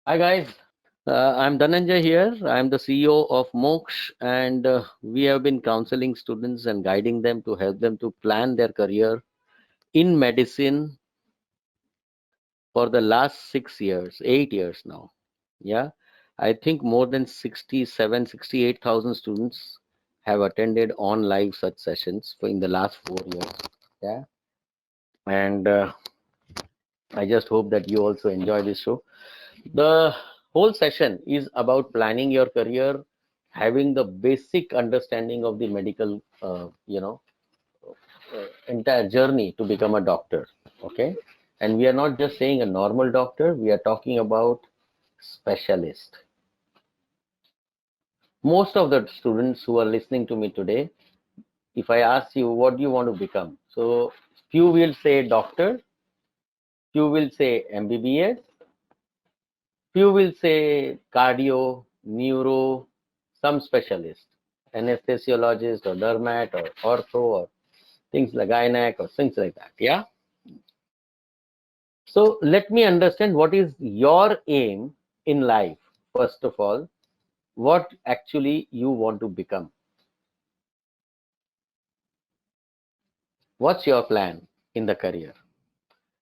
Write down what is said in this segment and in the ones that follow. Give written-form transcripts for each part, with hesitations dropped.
Hi guys, I'm Dhananjay here. I'm the CEO of Moksh, and we have been counseling students and guiding them to help them to plan their career in medicine for the last 6 years, 8 years now. Yeah, I think more than 67, 68,000 students have attended on live such sessions for in the last 4 years. Yeah, and I just hope that you also enjoy this show. The whole session is about planning your career, having the basic understanding of the medical, entire journey to become a doctor. Okay, and we are not just saying a normal doctor; we are talking about specialist. Most of the students who are listening to me today, if I ask you what do you want to become, so few will say doctor, few will say MBBS, few will say cardio, neuro, some specialist, anesthesiologist or dermat or ortho or things like gynec or things like that. Yeah. So let me understand what is your aim in life. First of all, what actually you want to become. What's your plan in the career?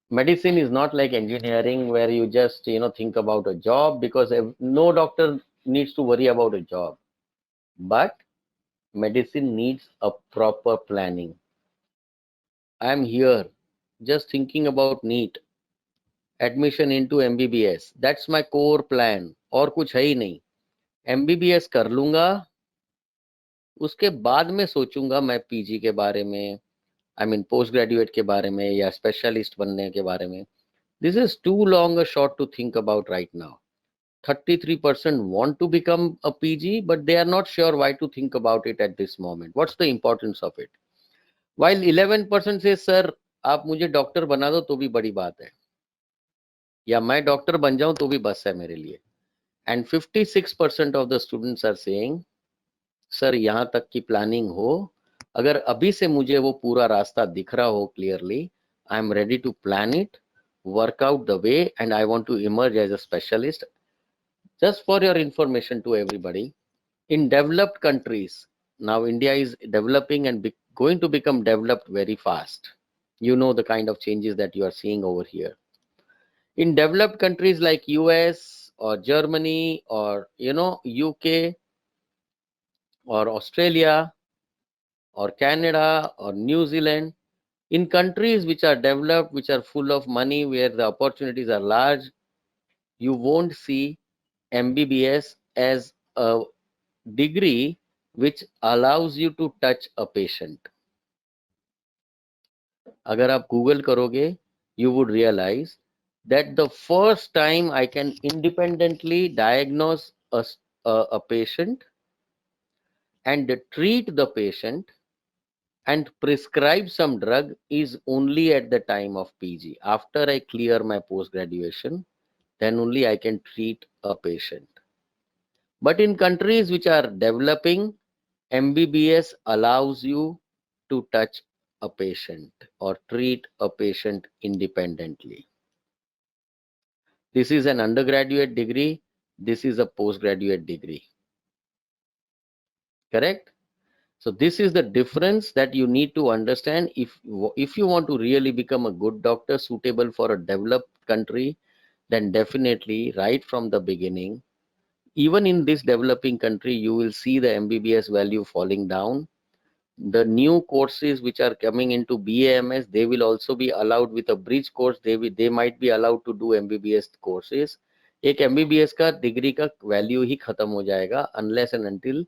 Medicine is not like engineering where you just think about a job because no doctor needs to worry about a job. But medicine needs a proper planning. I'm here just thinking about NEET, admission into MBBS. That's my core plan. और कुछ है ही नहीं. MBBS कर लूंगा, उसके बाद में सोचूंगा मैं पीजी के बारे में, आई मीन पोस्ट ग्रेजुएट के बारे में या स्पेशलिस्ट बनने के बारे में. This is too long a shot to think about right now. 33% want to become a PG, but they are not sure why to think about it at this moment. What's the importance of it? While 11% says, sir, आप मुझे doctor बना दो तो भी बड़ी बात है, या मैं डॉक्टर बन जाऊं तो भी बस है मेरे लिए. And 56% of the students are saying, sir यहाँ तक की प्लानिंग हो, अगर अभी से मुझे वो पूरा रास्ता दिख रहा हो clearly, I am ready to plan it, work out the way, and I want to emerge as a specialist. Just for your information to everybody, in developed countries, now India is developing and going to become developed very fast. You know the kind of changes that you are seeing over here. In developed countries like US or Germany or UK or Australia or Canada or New Zealand, in countries which are developed, which are full of money, where the opportunities are large, you won't see MBBS as a degree which allows you to touch a patient. अगर आप Google करोगे, you would realize that the first time I can independently diagnose a patient and treat the patient and prescribe some drug is only at the time of PG. After I clear my post graduation, then only I can treat a patient. But in countries which are developing, MBBS allows you to touch a patient or treat a patient independently. This is an undergraduate degree. This is a postgraduate degree. Correct? So this is the difference that you need to understand if you want to really become a good doctor suitable for a developed country, then definitely right from the beginning, even in this developing country, you will see the MBBS value falling down. The new courses which are coming into BAMS, they will also be allowed with a bridge course. They might be allowed to do MBBS courses. एक MBBS का degree का value ही खत्म हो जाएगा unless and until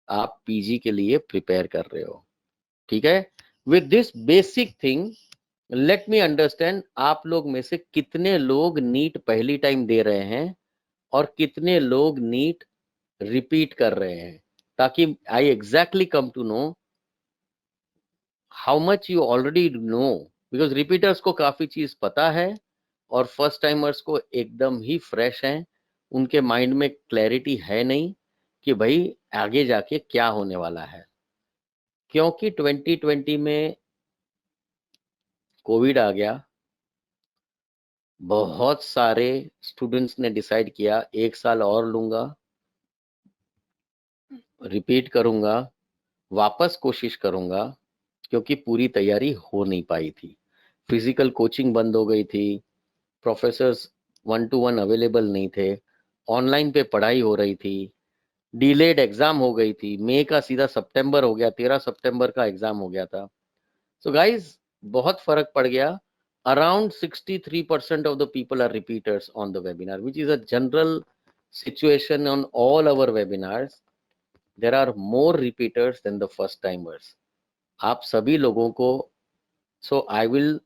आप PG के लिए prepare कर रहे हो. ठीक है. With this basic thing, let me understand, आप लोग में से कितने लोग नीट पहली टाइम दे रहे हैं और कितने लोग नीट रिपीट कर रहे हैं, ताकि I exactly come to know how much you already know. Because repeaters को काफी चीज पता है और फर्स्ट टाइमर्स को एकदम ही फ्रेश है, उनके माइंड में क्लैरिटी है नहीं कि भाई आगे जाके क्या होने वाला है. क्योंकि 2020 में कोविड आ गया, बहुत सारे स्टूडेंट्स ने डिसाइड किया 1 साल और लूंगा, रिपीट करूंगा, वापस कोशिश करूंगा, क्योंकि पूरी तैयारी हो नहीं पाई थी। फिजिकल कोचिंग बंद हो गई थी, प्रोफेसर्स 1-to-1 अवेलेबल नहीं थे, ऑनलाइन पे पढ़ाई हो रही थी, डिलेड एग्जाम हो गई थी, मई का सीधा सितंबर हो गया, 13 सितंबर का एग्जाम हो गया था। सो गाइज बहुत फर्क पड़ गया। Around 63% of the people are repeaters on the webinar, which is a general situation on all our webinars. There are more repeaters than the first timers. आप सभी लोगों को, so I will,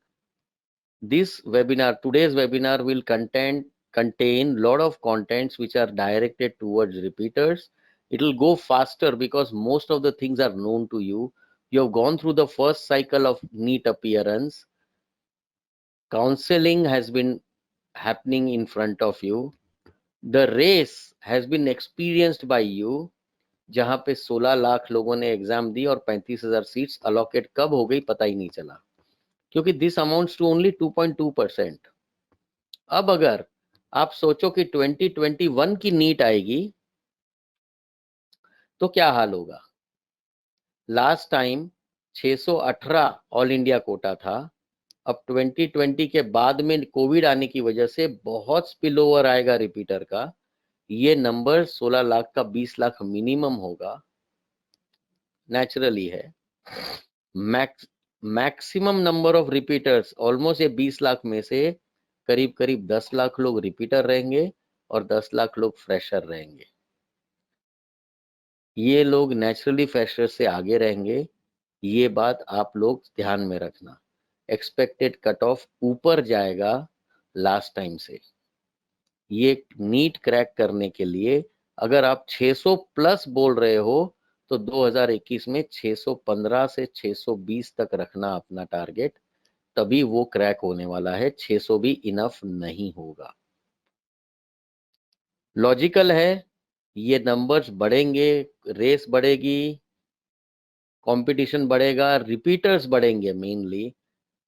this webinar, today's webinar will contain lot of contents which are directed towards repeaters. It will go faster because most of the things are known to you. You have gone through the first cycle of NEET appearance. Counseling has been happening in front of you. The race has been experienced by you, जहां पे 16 लाख लोगों ने exam दी और 35,000 seats allocate कब हो गई पता ही नहीं चला, क्योंकि दिस अमाउंट्स टू ओनली 2.2%। अब अगर आप सोचो कि 2021 की नीट आएगी तो क्या हाल होगा। Last time 618 all India quota था। अब 2020 के बाद में कोविड आने की वजह से बहुत स्पिल ओवर आएगा रिपीटर का। ये नंबर 16 लाख का 20 लाख मिनिमम होगा, नेचुरली है। Maximum number of repeaters almost ये 20 लाख में से करीब करीब 10 लाख लोग रिपीटर रहेंगे और 10 लाख लोग फ्रेशर रहेंगे। ये लोग नेचुरली फ्रेशर से आगे रहेंगे, ये बात आप लोग ध्यान में रखना। एक्सपेक्टेड कट ऑफ ऊपर जाएगा लास्ट टाइम से। ये नीट क्रैक करने के लिए अगर आप 600 प्लस बोल रहे हो तो 2021 में 615 से 620 तक रखना अपना टारगेट, तभी वो क्रैक होने वाला है। 600 भी इनफ नहीं होगा। लॉजिकल है, ये नंबर्स बढ़ेंगे, रेस बढ़ेगी, कंपटीशन बढ़ेगा, रिपीटर्स बढ़ेंगे। मेनली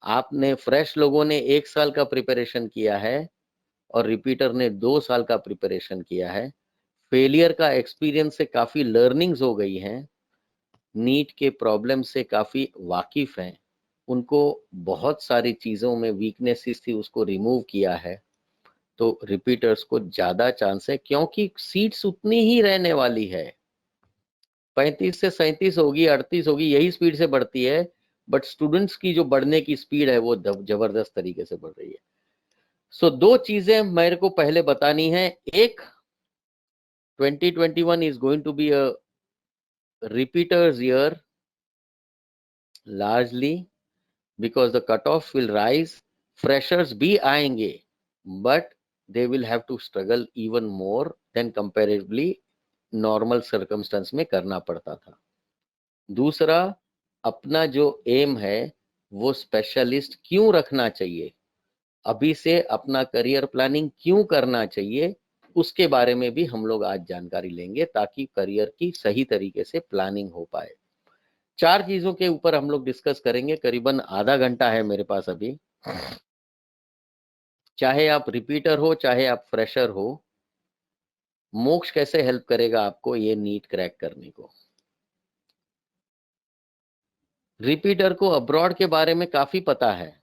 आपने फ्रेश लोगों ने 1 साल का प्रिपरेशन किया है और रिपीटर ने 2 साल का प्रिपरेशन किया है। फेलियर का एक्सपीरियंस से काफी लर्निंग्स हो गई हैं, नीट के प्रॉब्लम से काफी वाकिफ हैं, उनको बहुत सारी चीजों में वीकनेसेस थी उसको रिमूव किया है। तो रिपीटर्स को ज्यादा चांस है, क्योंकि सीट्स उतनी ही रहने वाली है। 35 से 37 होगी, 38 होगी, यही स्पीड से बढ़ती है। बट स्टूडेंट्स की जो बढ़ने की स्पीड है वो जबरदस्त तरीके से बढ़ रही है। सो दो चीजें मेरे को पहले बतानी है। एक, 2021 is going to be a repeaters year largely because the cutoff will rise, freshers भी आएंगे but they will have to struggle even more than comparatively normal circumstance में करना पड़ता था। दूसरा, अपना जो एम है वो स्पेशलिस्ट क्यों रखना चाहिए, अभी से अपना करियर प्लानिंग क्यों करना चाहिए, उसके बारे में भी हम लोग आज जानकारी लेंगे ताकि करियर की सही तरीके से प्लानिंग हो पाए। 4 चीजों के ऊपर हम लोग डिस्कस करेंगे, करीबन आधा घंटा है मेरे पास अभी। चाहे आप रिपीटर हो चाहे आप फ्रेशर हो, मोक्ष कैसे हेल्प करेगा आपको ये नीट क्रैक करने को। रिपीटर को अब्रॉड के बारे में काफी पता है।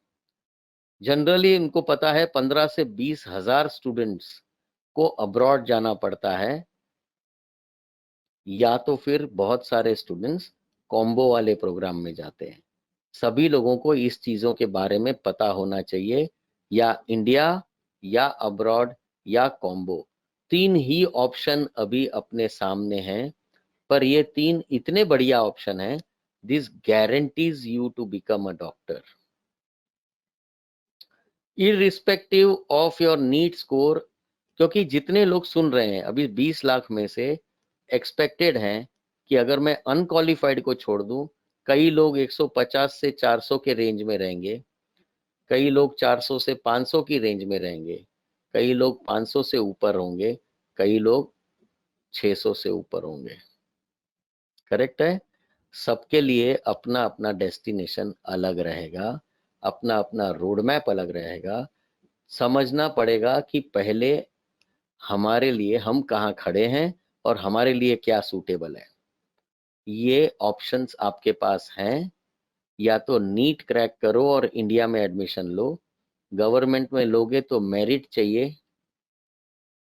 जनरली उनको पता है 15 से 20 हजार स्टूडेंट्स को अब्रॉड जाना पड़ता है, या तो फिर बहुत सारे स्टूडेंट्स कॉम्बो वाले प्रोग्राम में जाते हैं। सभी लोगों को इस चीजों के बारे में पता होना चाहिए, या इंडिया या अब्रॉड या कॉम्बो, 3 ही ऑप्शन अभी अपने सामने हैं। पर ये 3 इतने बढ़िया ऑप्शन हैं, this guarantees you to become a doctor irrespective of your NEET score. क्योंकि जितने लोग सुन रहे हैं अभी 20 लाख में से एक्सपेक्टेड हैं कि अगर मैं अनक्वालिफाइड को छोड़ दूं, कई लोग 150 से 400 के रेंज में रहेंगे, कई लोग 400 से 500 की रेंज में रहेंगे, कई लोग 500 से ऊपर होंगे, कई लोग 600 से ऊपर होंगे। करेक्ट है। सबके लिए अपना अपना डेस्टिनेशन अलग रहेगा, अपना अपना रोड मैप अलग रहेगा। समझना पड़ेगा कि पहले हमारे लिए हम कहाँ खड़े हैं और हमारे लिए क्या सूटेबल है। ये ऑप्शंस आपके पास हैं, या तो नीट क्रैक करो और इंडिया में एडमिशन लो, गवर्नमेंट में लोगे तो मेरिट चाहिए,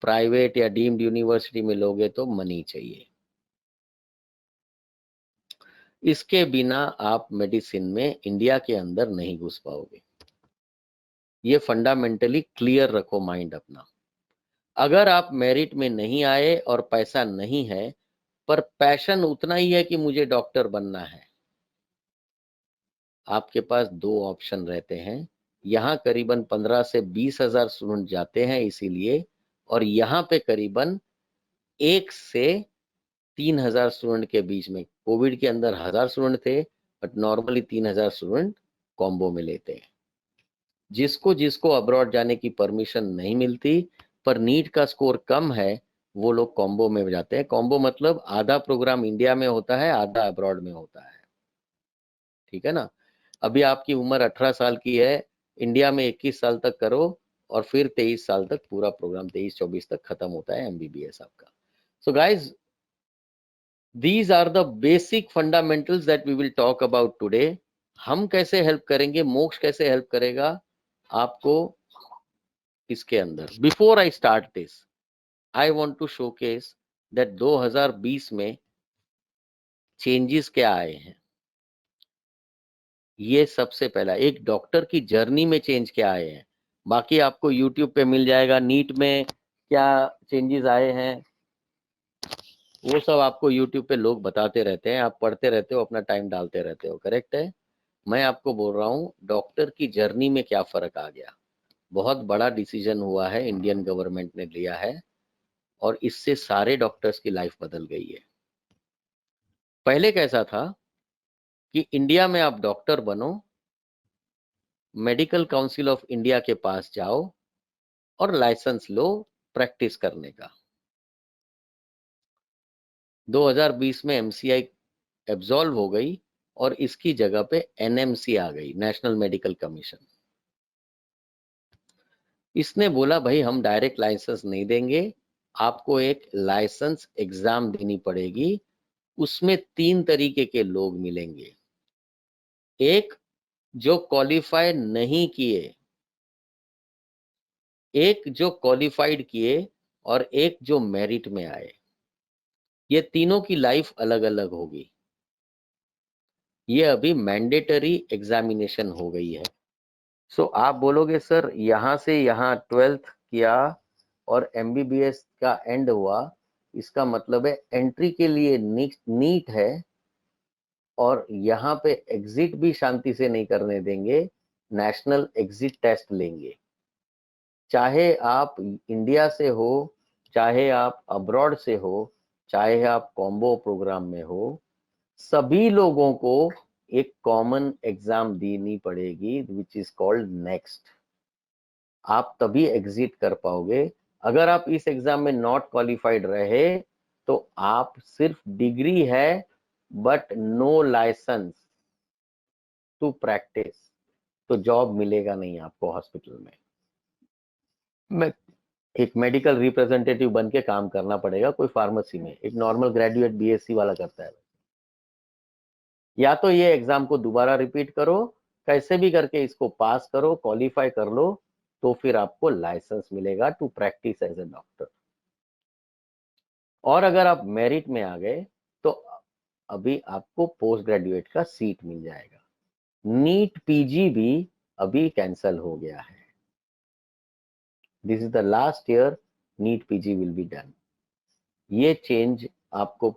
प्राइवेट या डीम्ड यूनिवर्सिटी में लोगे तो मनी चाहिए। इसके बिना आप मेडिसिन में इंडिया के अंदर नहीं घुस पाओगे। ये फंडामेंटली क्लियर रखो माइंड अपना। अगर आप मेरिट में नहीं आए और पैसा नहीं है, पर पैशन उतना ही है कि मुझे डॉक्टर बनना है, आपके पास दो ऑप्शन रहते हैं। यहाँ करीबन 15 से 20 हजार स्टूडेंट जाते हैं इसीलिए, और यहाँ पे करीबन 1 से 3 हजार स्टूडेंट के बीच में, कोविड के अंदर 1000 स्टूडेंट थे, बट नॉर्मली 3000 स्टूडेंट कॉम्बो में लेते हैं। जिसको जिसको अब्रॉड जाने की परमिशन नहीं मिलती, पर नीट का स्कोर कम है, वो लोग कॉम्बो में जाते हैं। कॉम्बो मतलब आधा प्रोग्राम इंडिया में होता है, आधा अब्रॉड में होता है। ठीक है ना। अभी आपकी उम्र 18 साल की है, इंडिया में 21 साल तक करो, और फिर 23 साल तक पूरा प्रोग्राम, 23-24 तक खत्म होता है एमबीबीएस आपका। So guys, these are the basic fundamentals that we will talk about today. हम कैसे हेल्प करेंगे, मोक्ष कैसे हेल्प करेगा आपको इसके अंदर। Before I start this, I want to showcase that 2020 में चेंजेस क्या आए हैं। ये सबसे पहला, एक डॉक्टर की जर्नी में चेंज क्या आए हैं। बाकी आपको यूट्यूब पे मिल जाएगा, नीट में क्या चेंजेस आए हैं वो सब आपको यूट्यूब पे लोग बताते रहते हैं, आप पढ़ते रहते हो, अपना टाइम डालते रहते हो, करेक्ट है। मैं आपको बोल रहा हूँ डॉक्टर की जर्नी में क्या फर्क आ गया। बहुत बड़ा डिसीजन हुआ है, इंडियन गवर्नमेंट ने लिया है, और इससे सारे डॉक्टर्स की लाइफ बदल गई है। पहले कैसा था कि इंडिया में आप डॉक्टर बनो, मेडिकल काउंसिल ऑफ इंडिया के पास जाओ और लाइसेंस लो प्रैक्टिस करने का। 2020 में एमसीआई एब्सॉल्व हो गई और इसकी जगह पे एनएमसी आ गई, नेशनल मेडिकल कमीशन। इसने बोला भाई हम डायरेक्ट लाइसेंस नहीं देंगे, आपको एक लाइसेंस एग्जाम देनी पड़ेगी। उसमें 3 तरीके के लोग मिलेंगे, एक जो क्वालिफाई नहीं किए, एक जो क्वालिफाइड किए, और एक जो मेरिट में आए। ये तीनों की लाइफ अलग अलग होगी। ये अभी मैंडेटरी एग्जामिनेशन हो गई है। सो आप बोलोगे सर यहाँ से यहाँ 12th किया और एमबीबीएस का एंड हुआ, इसका मतलब है एंट्री के लिए नीट है, और यहाँ पे एग्जिट भी शांति से नहीं करने देंगे, नेशनल एग्जिट टेस्ट लेंगे। चाहे आप इंडिया से हो, चाहे आप अब्रॉड से हो, चाहे आप कॉम्बो प्रोग्राम में हो, सभी लोगों को एक कॉमन एग्जाम देनी पड़ेगी, विच इज कॉल्ड नेक्स्ट। आप तभी एग्जिट कर पाओगे। अगर आप इस एग्जाम में नॉट क्वालिफाइड रहे तो आप सिर्फ डिग्री है, but no licence to practise, तो जॉब मिलेगा नहीं आपको हॉस्पिटल में। मैं एक मेडिकल रिप्रेजेंटेटिव बन के काम करना पड़ेगा, कोई फार्मेसी में एक नॉर्मल ग्रेजुएट बीएससी वाला करता है। या तो ये एग्जाम को दोबारा रिपीट करो, कैसे भी करके इसको पास करो, क्वालिफाई कर लो, तो फिर आपको लाइसेंस मिलेगा to practise as a doctor. और अगर आप मेरिट में आ गए तो अभी आपको पोस्ट ग्रेजुएट का सीट मिल जाएगा। नीट पीजी भी अभी कैंसल हो गया है। This is the last year NEET PG will be done. ये चेंज आपको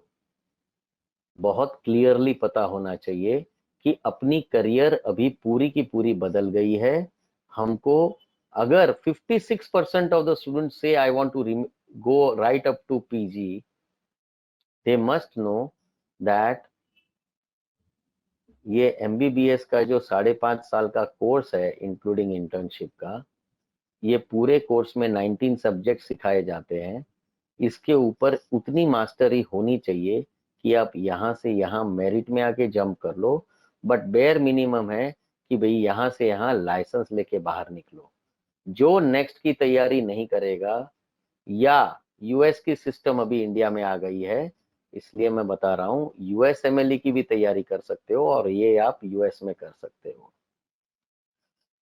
बहुत क्लियरली पता होना चाहिए कि अपनी करियर अभी पूरी की पूरी बदल गई है। हमको अगर 56% ऑफ द स्टूडेंट्स से I want to go right up to PG, they must know that ये एमबीबीएस का जो 5.5 साल का कोर्स है इंक्लूडिंग इंटर्नशिप का, ये पूरे कोर्स में 19 सब्जेक्ट सिखाए जाते हैं। इसके ऊपर उतनी मास्टरी होनी चाहिए कि आप यहाँ से यहाँ मेरिट में आके जंप कर लो, बट बेयर मिनिमम है कि भाई यहाँ से यहाँ लाइसेंस लेके बाहर निकलो। जो नेक्स्ट की तैयारी नहीं करेगा, या यूएस की सिस्टम अभी इंडिया में आ गई है, इसलिए मैं बता रहा हूं, यूएसएमएलई की भी तैयारी कर सकते हो और ये आप यूएस में कर सकते हो।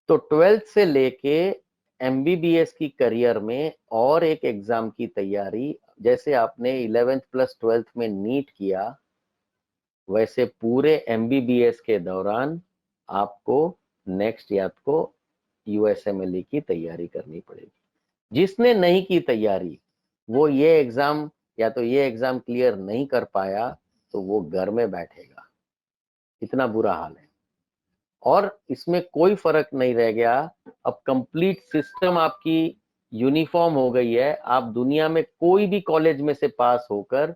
तो 12th से लेके एमबीबीएस की करियर में और एक एग्जाम की तैयारी, जैसे आपने 11th प्लस 12th में नीट किया, वैसे पूरे एमबीबीएस के दौरान आपको नेक्स्ट या तो यूएसएमएलई की तैयारी करनी पड़ेगी। जिसने नहीं की तैयारी, वो ये एग्जाम या तो ये एग्जाम क्लियर नहीं कर पाया, तो वो घर में बैठेगा। इतना बुरा हाल है। और इसमें कोई फर्क नहीं रह गया, अब कंप्लीट सिस्टम आपकी यूनिफॉर्म हो गई है। आप दुनिया में कोई भी कॉलेज में से पास होकर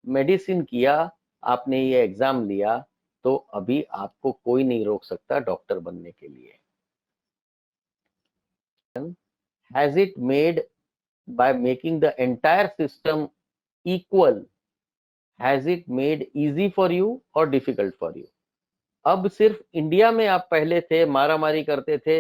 मेडिसिन किया, आपने ये एग्जाम लिया, तो अभी आपको कोई नहीं रोक सकता डॉक्टर बनने के लिए। Has it made, by making the entire system equal, has it made easy for you or difficult for you? अब सिर्फ इंडिया में आप पहले थे, मारा मारी करते थे,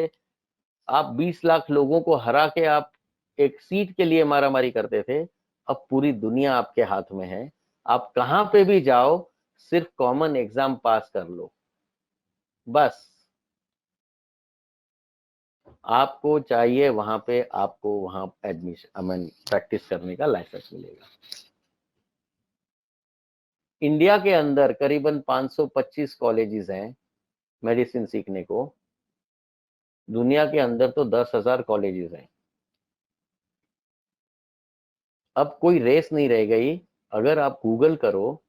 आप 20 लाख लोगों को हरा के आप एक सीट के लिए मारा मारी करते थे। अब पूरी दुनिया आपके हाथ में है। आप कहां पे भी जाओ, सिर्फ कॉमन एग्जाम पास कर लो, बस। आपको चाहिए वहां पे, आपको वहां एडमिशन, आई मीन प्रैक्टिस करने का लाइसेंस मिलेगा। इंडिया के अंदर करीबन 525 कॉलेजेस हैं मेडिसिन सीखने को। दुनिया के अंदर तो 10,000 कॉलेजेस हैं। अब कोई रेस नहीं रह गई। अगर आप गूगल करो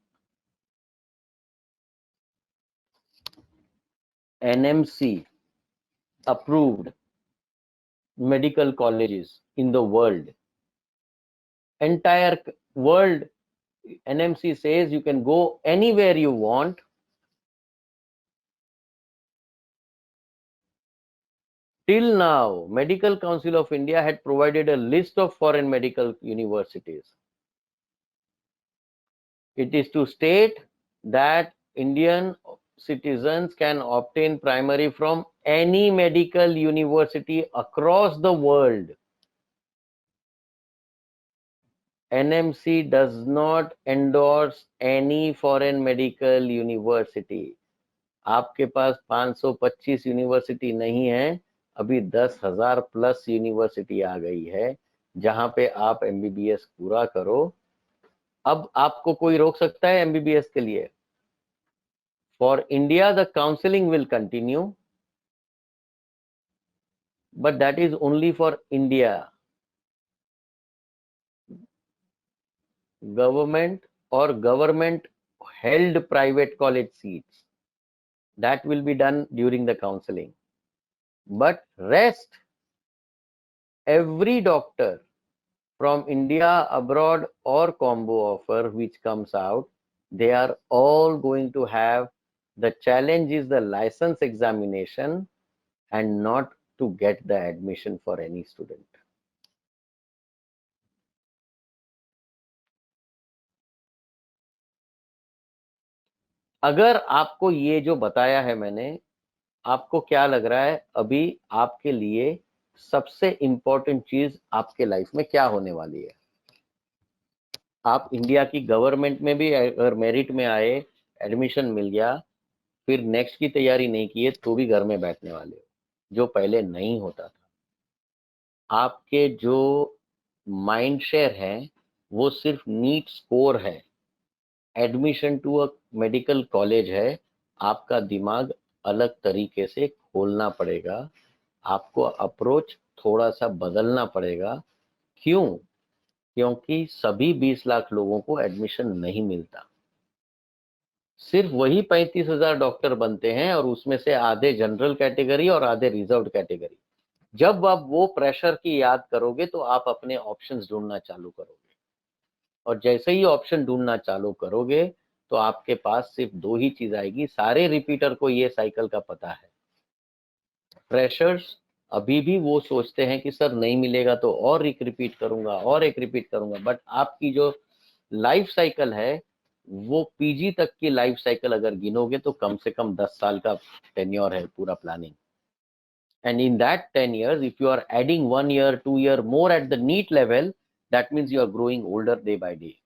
NMC approved medical colleges in the world, entire world, NMC says you can go anywhere you want. Till now, Medical Council of India had provided a list of foreign medical universities. It is to state that Indian citizens can obtain primary from any medical university across the world. NMC does not endorse any foreign medical university. आपके पास 525 university नहीं है, अभी 10,000 plus university आ गई है, जहां पे आप MBBS पूरा करो। अब आपको कोई रोक सकता है एमबीबीएस के लिए? For India the counselling will continue, but that is only for India. Government और government held private college seats, that will be done during the counseling, but rest, every doctor from India, abroad, or combo offer which comes out, they are all going to have, the challenge is the license examination and not to get the admission for any student. अगर आपको ये जो बताया है मैंने, आपको क्या लग रहा है अभी आपके लिए सबसे इंपॉर्टेंट चीज आपके लाइफ में क्या होने वाली है? आप इंडिया की गवर्नमेंट में भी अगर मेरिट में आए, एडमिशन मिल गया, फिर नेक्स्ट की तैयारी नहीं की है तो भी घर में बैठने वाले हो, जो पहले नहीं होता था। आपके जो माइंड शेयर है वो सिर्फ नीट स्कोर है, admission to a medical college है। आपका दिमाग अलग तरीके से खोलना पड़ेगा, आपको अप्रोच थोड़ा सा बदलना पड़ेगा। क्यों? क्योंकि सभी 20 लाख लोगों को एडमिशन नहीं मिलता। सिर्फ वही 35,000 डॉक्टर बनते हैं और उसमें से आधे जनरल कैटेगरी और आधे रिजर्व कैटेगरी। जब आप वो प्रेशर की याद करोगे तो आप अपने ऑप्शंस ढूंढना चालू करोगे, और जैसे ही ऑप्शन ढूंढना चालू करोगे तो आपके पास सिर्फ दो ही चीज आएगी। सारे रिपीटर को ये साइकिल का पता है। फ्रेशर्स अभी भी वो सोचते हैं कि सर नहीं मिलेगा तो और एक रिपीट करूंगा और एक रिपीट करूंगा, बट आपकी जो लाइफ साइकिल है वो पीजी तक की लाइफ साइकिल अगर गिनोगे तो कम से कम 10 साल का टेन्योर है पूरा planning. And in that 10 years, if you are adding 1 year, 2 year more at the NEET level, that means you are growing older day by day.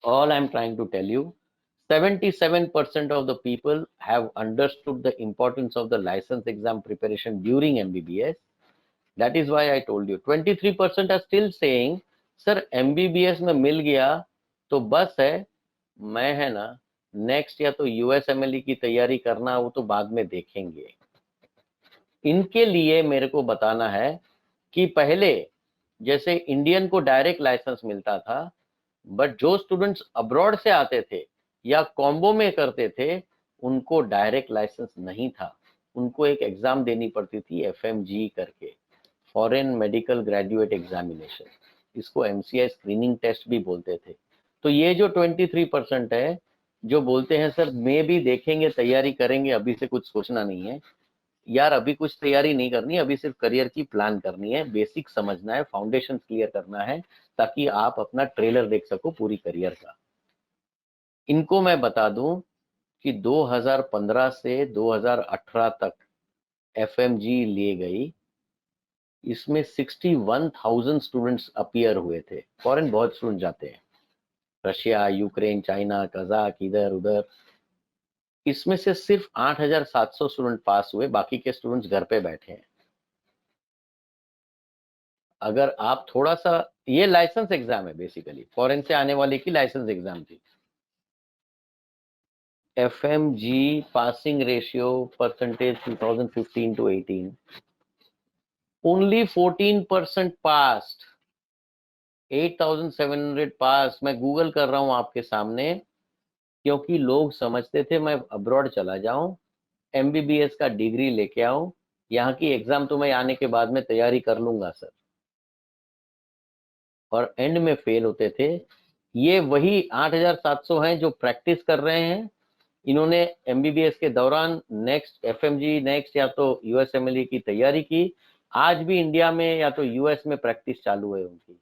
All I'm trying to tell you, 77% of the people have understood the importance of the license exam preparation during MBBS. That is why I told you 23% are still saying, sir MBBS में मिल गया तो बस है, मैं है ना next या तो USMLE की तैयारी करना, वो तो बाद में देखेंगे। इनके लिए मेरे को बताना है कि पहले जैसे इंडियन को डायरेक्ट लाइसेंस मिलता था, बट जो स्टूडेंट्स अब्रॉड से आते थे या कॉम्बो में करते थे, उनको डायरेक्ट लाइसेंस नहीं था, उनको एक एग्जाम देनी पड़ती थी FMG करके, फॉरेन मेडिकल ग्रेजुएट एग्जामिनेशन, इसको MCI स्क्रीनिंग टेस्ट भी बोलते थे। तो ये जो 23% है जो बोलते हैं सर मैं भी देखेंगे, तैयारी करेंगे, अभी से कुछ सोचना नहीं है, यार अभी कुछ तैयारी नहीं करनी, अभी सिर्फ करियर की प्लान करनी है, बेसिक समझना है, फाउंडेशन क्लियर करना है, ताकि आप अपना ट्रेलर देख सको पूरी करियर का। इनको मैं बता दूं कि 2015 से 2018 तक FMG ले गई, इसमें 61,000 स्टूडेंट्स अपीयर हुए थे। फॉरेन बहुत स्टूडेंट जाते हैं, रशिया, यूक्रेन, चाइना, कजाक, इधर उधर। इसमें से सिर्फ 8,700 स्टूडेंट पास हुए, बाकी के स्टूडेंट्स घर पे बैठे हैं। अगर आप थोड़ा सा, ये लाइसेंस एग्जाम है बेसिकली, फॉरेन से आने वाले की लाइसेंस एग्जाम थी। FMG passing ratio percentage 2015 to 18, only 14% passed, 8,700 पास। मैं गूगल कर रहा हूं आपके सामने, क्योंकि लोग समझते थे मैं अब्रॉड चला जाऊं, MBBS का डिग्री लेके आऊं, यहाँ की एग्जाम तो मैं आने के बाद में तैयारी कर लूंगा सर, और एंड में फेल होते थे। ये वही 8,700 हैं जो प्रैक्टिस कर रहे हैं, इन्होंने MBBS के दौरान नेक्स्ट FMG, नेक्स्ट या तो USMLE की तैयारी की, आज भी इंडिया में या तो US में प्रैक्टिस चालू है उनकी।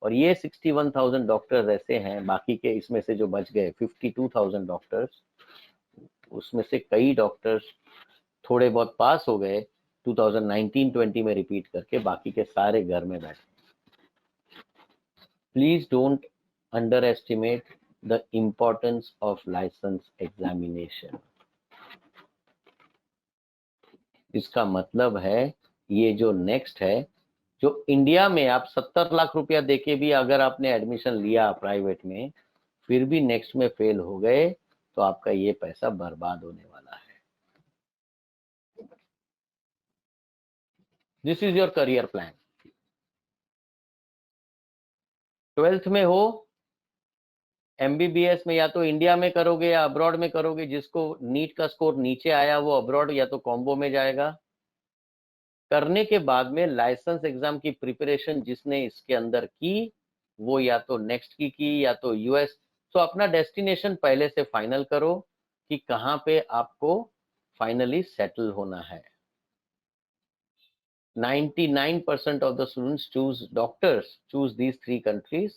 और ये 61,000 डॉक्टर्स ऐसे हैं, बाकी के इसमें से जो बच गए 52,000 डॉक्टर्स, उसमें से कई डॉक्टर्स थोड़े बहुत पास हो गए 2019-20 में रिपीट करके, बाकी के सारे घर में बैठे। Please don't underestimate the importance of licence examination. इसका मतलब है ये जो नेक्स्ट है, जो इंडिया में आप 70 लाख रुपया देके भी अगर आपने एडमिशन लिया प्राइवेट में, फिर भी नेक्स्ट में फेल हो गए, तो आपका ये पैसा बर्बाद होने वाला है। This is your career plan. 12th में हो, MBBS में या तो इंडिया में करोगे या अब्रॉड में करोगे, जिसको नीट का स्कोर नीचे आया वो अब्रॉड या तो कॉम्बो में जाएगा। करने के बाद में लाइसेंस एग्जाम की प्रिपरेशन जिसने इसके अंदर की, वो या तो नेक्स्ट की या तो US। तो अपना डेस्टिनेशन पहले से फाइनल करो कि कहां पे आपको फाइनली सेटल होना है। 99% of the students choose doctors, choose these 3 countries,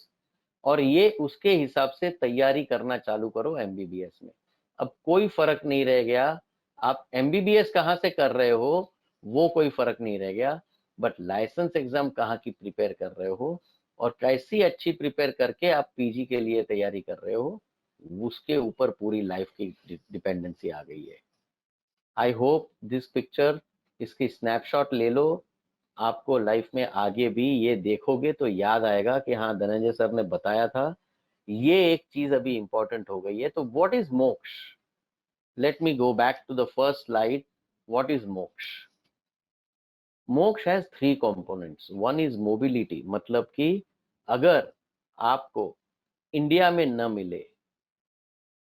और ये उसके हिसाब से तैयारी करना चालू करो MBBS में। अब कोई फर्क नहीं रह गया आप MBBS कहाँ से कर रहे हो, वो कोई फर्क नहीं रह गया, बट लाइसेंस एग्जाम कहाँ की प्रिपेयर कर रहे हो और कैसी अच्छी प्रिपेयर करके आप PG के लिए तैयारी कर रहे हो, उसके ऊपर पूरी लाइफ की डिपेंडेंसी आ गई है। आई होप दिस पिक्चर, इसकी स्नैपशॉट ले लो, आपको लाइफ में आगे भी ये देखोगे तो याद आएगा कि हाँ धनंजय सर ने बताया था, ये एक चीज अभी इंपॉर्टेंट हो गई है। तो what is Moksha? Let me go back to the first slide. What is Moksha? Moksha has 3 components. One is mobility, मतलब कि अगर आपको इंडिया में न मिले,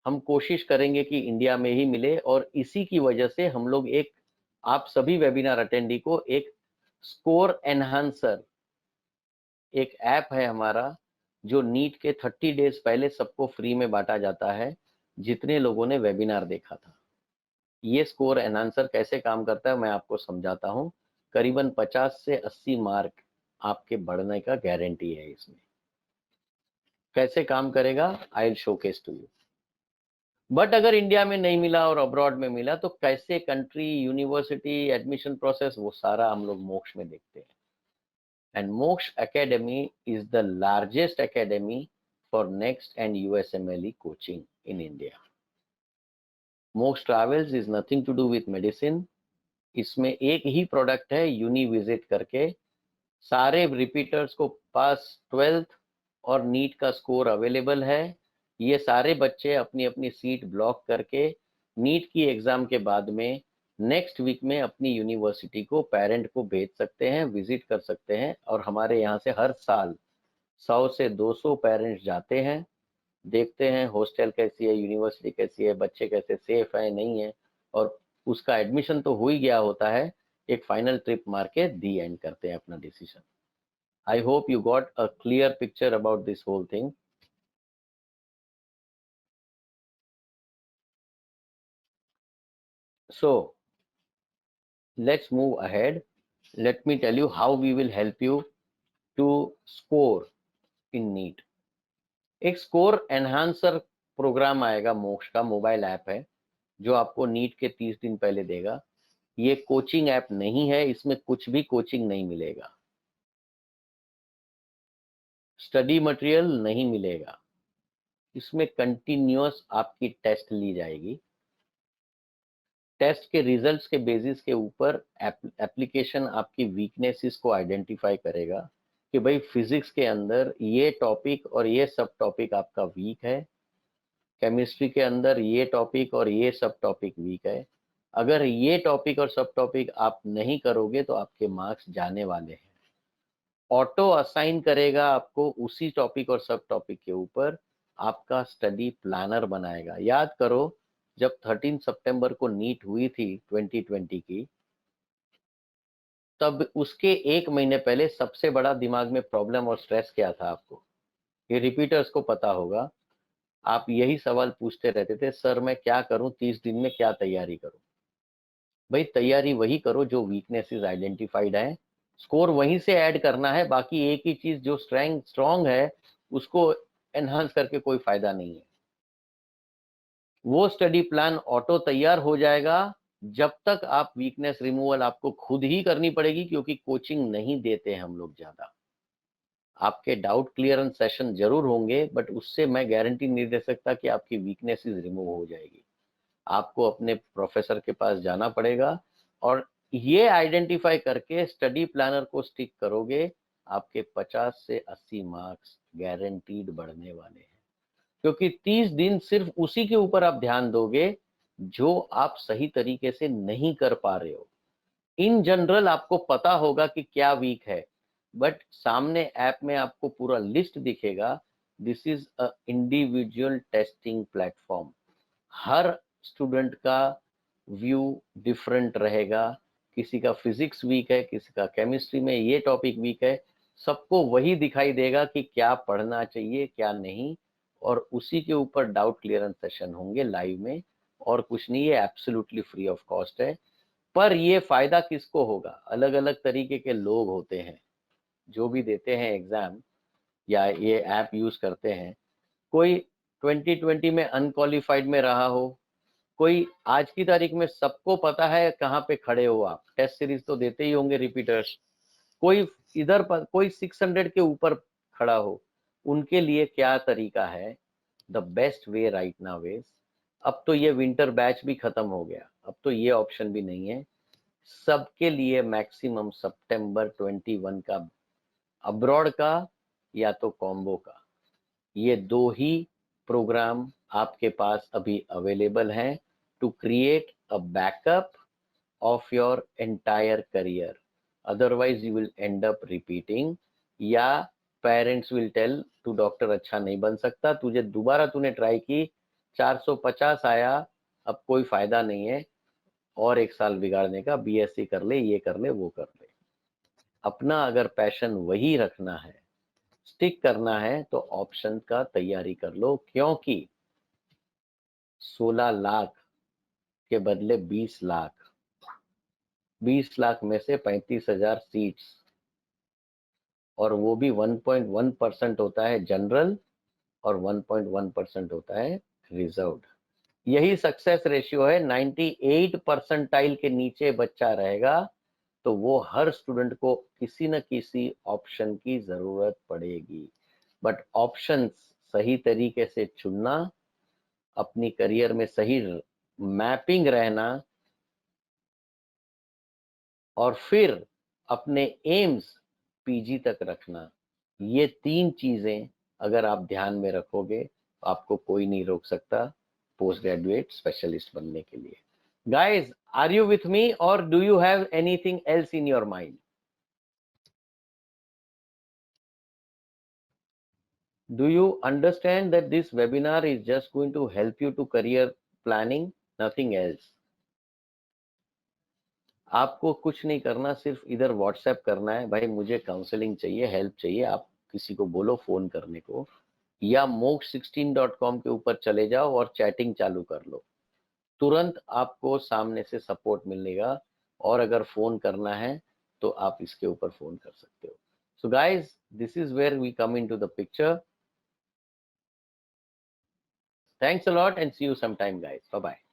हम कोशिश करेंगे कि इंडिया में ही मिले, और इसी की वजह से हम लोग एक, आप सभी वेबिनार अटेंडी को एक स्कोर एनहांसर, एक ऐप है हमारा, जो नीट के 30 डेज पहले सबको फ्री में बांटा जाता है, जितने लोगों ने वेबिनार देखा था। ये स्कोर एनहांसर कैसे काम करता है मैं आपको समझाता हूं। करीबन 50 से 80 मार्क आपके बढ़ने का गारंटी है इसमें। कैसे काम करेगा, I will showcase to you. But अगर इंडिया में नहीं मिला और अब्रॉड में मिला तो कैसे कंट्री, यूनिवर्सिटी, एडमिशन प्रोसेस, वो सारा हम लोग मोक्ष में देखते हैं. And Moksh academy is the largest academy for NEXT and USMLE coaching in India. Moksh travels is nothing to do with medicine. इसमें एक ही प्रोडक्ट है, यूनि विजिट करके. सारे रिपीटर्स को पास 12th और नीट का स्कोर अवेलेबल है. ये सारे बच्चे अपनी अपनी सीट ब्लॉक करके नीट की एग्जाम के बाद में नेक्स्ट वीक में अपनी यूनिवर्सिटी को पेरेंट को भेज सकते हैं, विजिट कर सकते हैं. और हमारे यहाँ से हर साल 100 से 200 पेरेंट्स जाते हैं, देखते हैं हॉस्टल कैसी है, यूनिवर्सिटी कैसी है, बच्चे कैसे सेफ है नहीं है, और उसका एडमिशन तो हो ही गया होता है. एक फाइनल ट्रिप मार के दी एंड करते हैं अपना decision. I hope you got a clear picture about this whole thing. So let's move ahead. Let me tell you how we will help you to score in NEET. एक score enhancer programme आएगा, मोक्ष का mobile app है जो आपको NEET के 30 दिन पहले देगा. ये कोचिंग ऐप नहीं है, इसमें कुछ भी कोचिंग नहीं मिलेगा, स्टडी मटेरियल नहीं मिलेगा. इसमें कंटिन्यूअस आपकी टेस्ट ली जाएगी. टेस्ट के रिजल्ट्स के बेसिस के ऊपर एप्लीकेशन आपकी वीकनेसेस को आइडेंटिफाई करेगा कि भाई फिजिक्स के अंदर ये टॉपिक और ये सब टॉपिक आपका वीक है, केमिस्ट्री के अंदर ये टॉपिक और ये सब टॉपिक वीक है. अगर ये टॉपिक और सब टॉपिक आप नहीं करोगे तो आपके मार्क्स जाने वाले हैं. ऑटो असाइन करेगा आपको उसी टॉपिक और सब टॉपिक के ऊपर. आपका स्टडी प्लानर बनाएगा. याद करो, जब 13 सितंबर को नीट हुई थी 2020 की, तब उसके एक महीने पहले सबसे बड़ा दिमाग में प्रॉब्लम और स्ट्रेस क्या था आपको? ये रिपीटर्स को पता होगा. आप यही सवाल पूछते रहते थे, सर मैं क्या करूं, 30 दिन में क्या तैयारी करूं? भाई तैयारी वही करो जो वीकनेसेस आइडेंटिफाइड है, स्कोर वहीं से ऐड करना है. बाकी एक ही चीज जो स्ट्रांग है उसको एनहांस करके कोई फायदा नहीं है. वो स्टडी प्लान ऑटो तैयार हो जाएगा. जब तक आप वीकनेस रिमूवल आपको खुद ही करनी पड़ेगी, क्योंकि कोचिंग नहीं देते हम लोग ज्यादा. आपके डाउट क्लियरेंस सेशन जरूर होंगे, बट उससे मैं गारंटी नहीं दे सकता कि आपकी वीकनेसेस रिमूव हो जाएगी. आपको अपने प्रोफेसर के पास जाना पड़ेगा और ये आइडेंटिफाई करके स्टडी प्लानर को स्टिक करोगे, आपके 50 से 80 मार्क्स गारंटीड बढ़ने वाले हैं. क्योंकि 30 दिन सिर्फ उसी के ऊपर आप ध्यान दोगे जो आप सही तरीके से नहीं कर पा रहे हो. इन जनरल आपको पता होगा कि क्या वीक है, बट सामने ऐप में आपको पूरा लिस्ट दिखेगा. This is a individual testing platform. Her student का व्यू डिफरेंट रहेगा. किसी का फिजिक्स वीक है, किसी का केमिस्ट्री में ये टॉपिक वीक है. सबको वही दिखाई देगा कि क्या पढ़ना चाहिए क्या नहीं, और उसी के ऊपर डाउट क्लियरेंस सेशन होंगे लाइव में. और कुछ नहीं, ये एब्सोल्युटली फ्री ऑफ कॉस्ट है. पर ये फायदा किसको होगा? अलग अलग तरीके के लोग होते हैं जो भी देते हैं एग्जाम या ये ऐप यूज करते हैं. कोई 2020 में अनक्वालिफाइड में रहा हो, कोई आज की तारीख में सबको पता है कहाँ पे खड़े हो आप, टेस्ट सीरीज तो देते ही होंगे रिपीटर्स. कोई इधर पर कोई 600 के ऊपर खड़ा हो, उनके लिए क्या तरीका है? The best way right now is, अब तो ये विंटर बैच भी खत्म हो गया, अब तो ये ऑप्शन भी नहीं है. सबके लिए मैक्सिमम सितंबर 21 का अब्रॉड का या तो कॉम्बो का, ये दो ही प्रोग्राम आपके पास अभी अवेलेबल हैं to create a backup of your entire career. Otherwise you will end up repeating, या पेरेंट्स विल टेल तू डॉक्टर अच्छा नहीं बन सकता, तुझे दोबारा तूने ट्राई की 450 आया, अब कोई फायदा नहीं है, और एक साल बिगाड़ने का, बीएससी कर ले, ये कर ले, वो कर ले. अपना अगर पैशन वही रखना है, स्टिक करना है, तो ऑप्शन का तैयारी कर लो. क्योंकि 16 लाख के बदले 20 लाख, 20 लाख में से 35,000 सीट्स, और वो भी 1.1% होता है जनरल और 1.1% होता है रिजर्व्ड. यही सक्सेस रेशियो है। 98 परसेंटाइल के नीचे बच्चा रहेगा तो वो हर स्टूडेंट को किसी न किसी ऑप्शन की जरूरत पड़ेगी। बट ऑप्शंस सही तरीके से चुनना, अपनी करियर में सही मैपिंग रहना, और फिर अपने एम्स पीजी तक रखना, ये 3 चीजें अगर आप ध्यान में रखोगे तो आपको कोई नहीं रोक सकता पोस्ट ग्रेजुएट स्पेशलिस्ट बनने के लिए। Guys, are you with me और do you have anything else in your mind? Do you understand that this webinar is just going to help you to career planning, nothing else? आपको कुछ नहीं करना, सिर्फ इधर व्हाट्सएप करना है, भाई मुझे काउंसलिंग चाहिए, हेल्प चाहिए। आप किसी को बोलो फोन करने को, या mox16.com के ऊपर चले जाओ और चैटिंग चालू कर लो, तुरंत आपको सामने से सपोर्ट मिलेगा। और अगर फोन करना है तो आप इसके ऊपर फोन कर सकते हो। So guys, this is where we come in to the picture. Thanks a lot and see you sometime, guys. Bye bye.